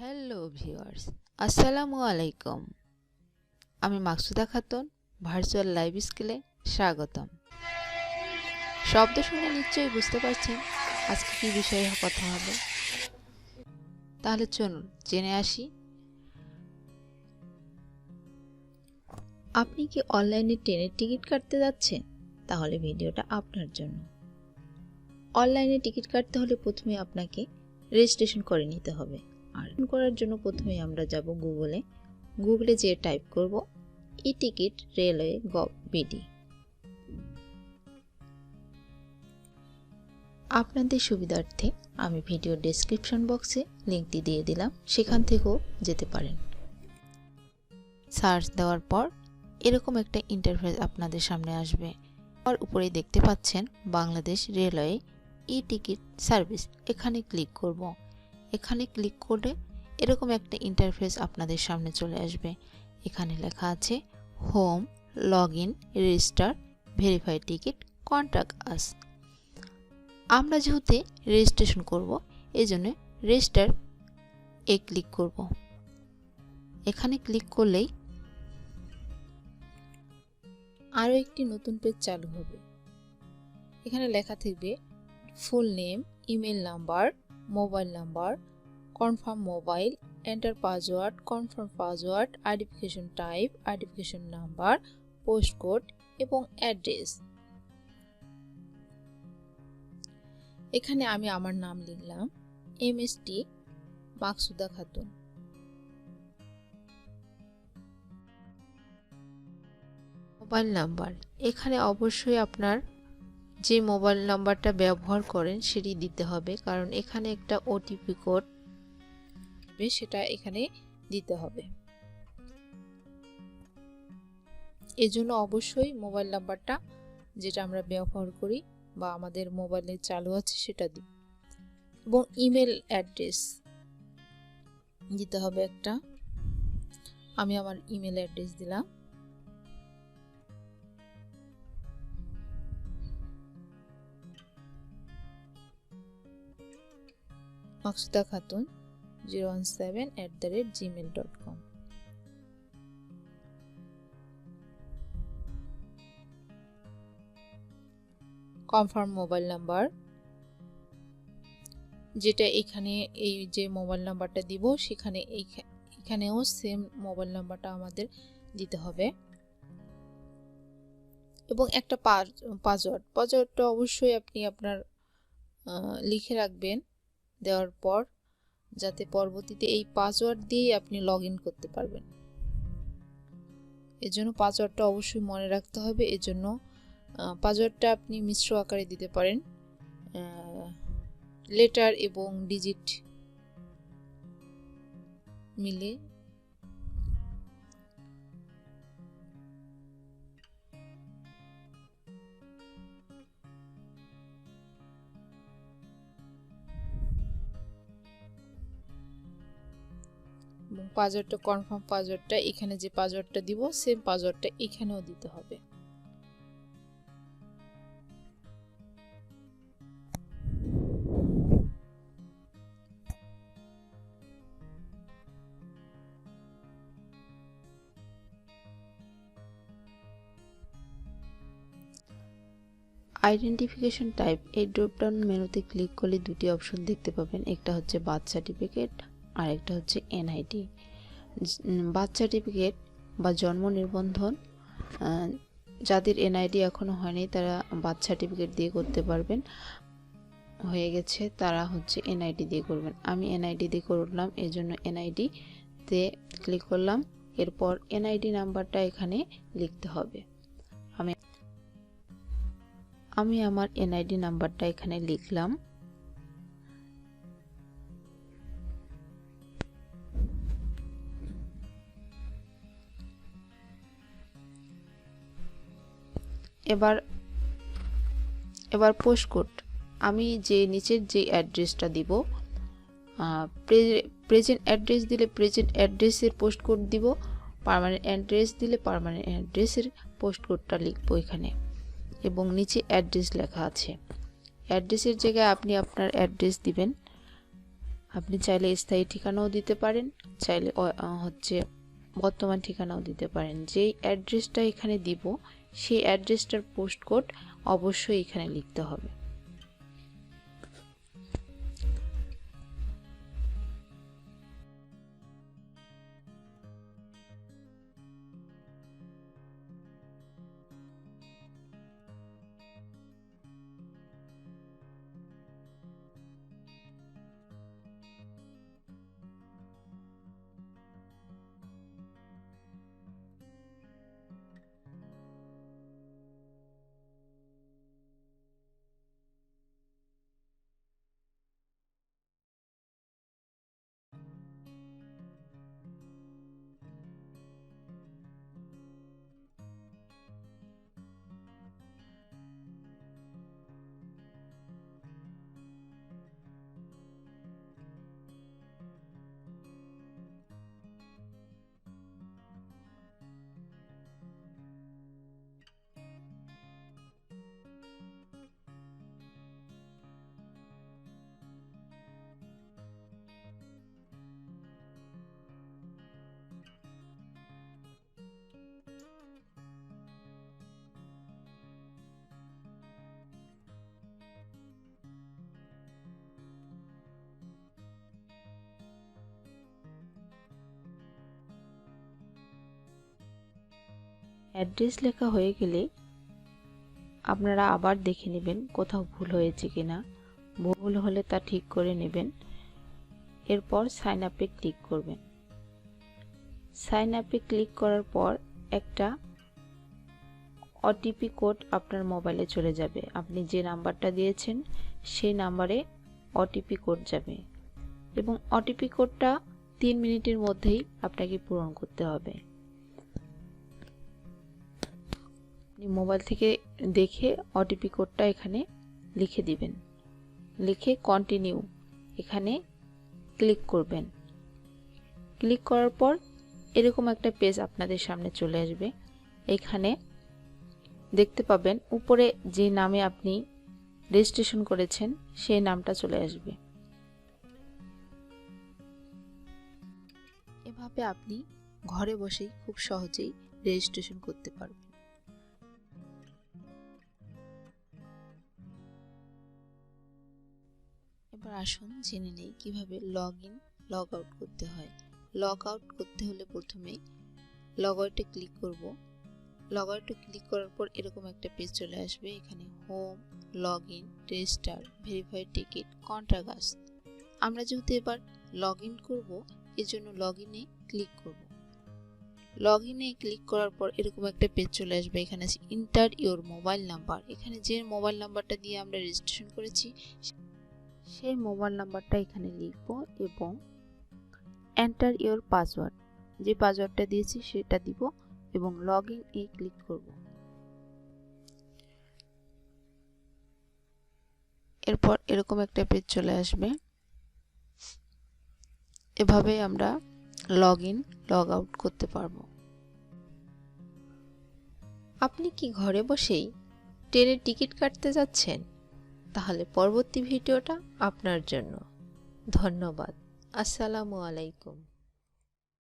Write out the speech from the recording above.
Hello viewers, আসসালামু আলাইকুম। আমি মাকসুদা খাতুন, ভার্চুয়াল লাইভ স্কুলে স্বাগতম। শব্দ শুনে নিশ্চয়ই বুঝতে পারছেন আজকে কি বিষয়ে কথা হবে। তাহলে চলুন জেনে আসি। আপনি কি অনলাইনে ট্রেনের টিকিট কাটতে যাচ্ছেন? তাহলে ভিডিওটা আপনার জন্য। অনলাইনে টিকিট কাটতে হলে প্রথমে আপনাকে রেজিস্ট্রেশন করে নিতে হবে। আর করার জন্য প্রথমে আমরা যাব গুগলে যেয়ে টাইপ করব ই-টিকিট railway.gov.bd। আপনাদের সুবিধার্থে আমি ভিডিও ডেসক্রিপশন বক্সে লিঙ্কটি দিয়ে দিলাম, সেখান থেকেও যেতে পারেন। সার্চ দেওয়ার পর এরকম একটা ইন্টারফেস আপনাদের সামনে আসবে। আর উপরে দেখতে পাচ্ছেন বাংলাদেশ রেলওয়ে ই-টিকিট সার্ভিস, এখানে ক্লিক করব। এখানে ক্লিক করলে এরকম একটা ইন্টারফেস আপনাদের সামনে চলে আসবে। এখানে লেখা আছে home, log in, register, verify ticket, contact us. আমরা যেহেতু রেজিস্ট্রেশন করব, এই জন্য রেজিস্টার এ ক্লিক করব। এখানে ক্লিক করলেই আরও একটি নতুন পেজ চালু হবে। এখানে লেখা থাকবে full name, email number, mobile number, confirm mobile, enter password, confirm password, identification type, identification number, post code এবং অ্যাড্রেস। এখানে আমি আমার নাম লিখলাম এমএসটি মাকসুদা খাতুন। মোবাইল নাম্বার, এখানে অবশ্যই আপনার যে মোবাইল নাম্বারটা ব্যবহার করেন সেটি দিতে হবে, কারণ এখানে একটা ওটিপি কোড সেটা এখানে দিতে হবে। এজন্য অবশ্যই মোবাইল নাম্বারটা যেটা আমরা ব্যবহার করি বা আমাদের মোবাইলে চালু আছে সেটা দিই। এবং ইমেল অ্যাড্রেস দিতে হবে একটা। আমি আমার ইমেল অ্যাড্রেস দিলাম। Maksuda Khatun 017@gmail.com। Confirm mobile number, যেটা এখানে এই যে মোবাইল নাম্বারটা দিব সেখানে এখানেও সেম মোবাইল নাম্বারটা আমাদের দিতে হবে। এবং একটা পাসওয়ার্ডটা অবশ্যই আপনি আপনার লিখে রাখবেন, দেওয়ার পর যাতে পরবর্তীতে এই পাসওয়ার্ড দিয়ে আপনি লগ ইন করতে পারবেন। এজন্য পাসওয়ার্ডটা অবশ্যই মনে রাখতে হবে। এজন্য পাসওয়ার্ডটা আপনি মিশ্র আকারে দিতে পারেন, লেটার এবং ডিজিট মিলে। এবং পাসওয়ার্ডটা কনফার্ম পাসওয়ার্ডটা এখানে যে পাসওয়ার্ডটা দিব সেম পাসওয়ার্ডটা এখানেও দিতে হবে। আইডেন্টিফিকেশন টাইপ, এই ড্রপডাউন মেনুতে ক্লিক করলে দুটি অপশন দেখতে পাবেন। একটা হচ্ছে বার্থ সার্টিফিকেট আর একটা হচ্ছে এনআইডি। বার্থ সার্টিফিকেট বা জন্ম নিবন্ধন, যাদের এনআইডি এখনো হয়নি তারা বার্থ সার্টিফিকেট দিয়ে করতে পারবেন, হয়ে গেছে তারা হচ্ছে এনআইডি দিয়ে করবেন। আমি এনআইডি দিয়ে করলাম, এই জন্য এনআইডি তে ক্লিক করলাম। এরপর এনআইডি নাম্বারটা এখানে লিখতে হবে। আমি আমার এনআইডি নাম্বারটা এখানে লিখলাম। এবার পোস্ট কোড, আমি যে নিচের যে অ্যাড্রেসটা দিব, প্রেজেন্ট অ্যাড্রেস দিলে প্রেজেন্ট অ্যাড্রেসের পোস্ট কোড দিব, পার্মানেন্ট অ্যাড্রেস দিলে পার্মানেন্ট অ্যাড্রেসের পোস্ট কোডটা লিখবো এখানে। এবং নিচে অ্যাড্রেস লেখা আছে, অ্যাড্রেসের জায়গায় আপনি আপনার অ্যাড্রেস দিবেন। আপনি চাইলে স্থায়ী ঠিকানাও দিতে পারেন, চাইলে বর্তমান ঠিকানাও দিতে পারেন। যেই অ্যাড্রেসটা এখানে দিব সেই অ্যাড্রেসটার পোস্ট কোড অবশ্যই এখানে লিখতে হবে। অ্যাড্রেস লেখা হয়ে গেলে আপনারা আবার দেখে নেবেন কোথাও ভুল হয়েছে কিনা। ভুল হলে তা ঠিক করে নেবেন। এরপর সাইন আপে ক্লিক করবেন। সাইন আপে ক্লিক করার পর একটা ওটিপি কোড আপনার মোবাইলে চলে যাবে। আপনি যে নাম্বারটা দিয়েছেন সেই নাম্বারে ওটিপি কোড যাবে এবং ওটিপি কোডটা 3 মিনিটের মধ্যেই আপনাকে পূরণ করতে হবে। মোবাইল থেকে দেখে ওটিপি কোডটা এখানে লিখে দিবেন। লিখে কন্টিনিউ এখানে ক্লিক করবেন। ক্লিক করার পর এরকম একটা পেজ আপনাদের সামনে চলে আসবে। এখানে দেখতে পাবেন উপরে যে নামে আপনি রেজিস্ট্রেশন করেছেন সেই নামটা চলে আসবে। এভাবে আপনি ঘরে বসেই খুব সহজেই রেজিস্ট্রেশন করতে পারবেন। এবার আসুন জেনে নেই কিভাবে লগ ইন লগ আউট করতে হয়। লগ আউট করতে হলে প্রথমে লগ আউটে ক্লিক করব। লগ আউটে ক্লিক করার পর এরকম একটা পেজ চলে আসবে। এখানে home, log in, register, verify ticket, contract. আমরা যেহেতু এবার লগ ইন করবো এজন্য লগ ইনে ক্লিক করব। লগ ইনে ক্লিক করার পর এরকম একটা পেজ চলে আসবে। এখানে আছে ইন্টার ইওর মোবাইল নাম্বার। এখানে যে মোবাইল নাম্বারটা দিয়ে আমরা রেজিস্ট্রেশন করেছি সেই মোবাইল নাম্বারটা এখানে লিখব এবং এন্টার ইওর পাসওয়ার্ড, যে পাসওয়ার্ডটা দিয়েছি সেটা দিব এবং লগ ইন এ ক্লিক করব। এরপর এরকম একটা পেজ চলে আসবে। এভাবে আমরা লগ ইন লগ আউট করতে পারবো। আপনি কি ঘরে বসেই ট্রেনের টিকিট কাটতে যাচ্ছেন? তাহলে পরবর্তী ভিডিওটা আপনার জন্য। ধন্যবাদ। আসসালামু আলাইকুম।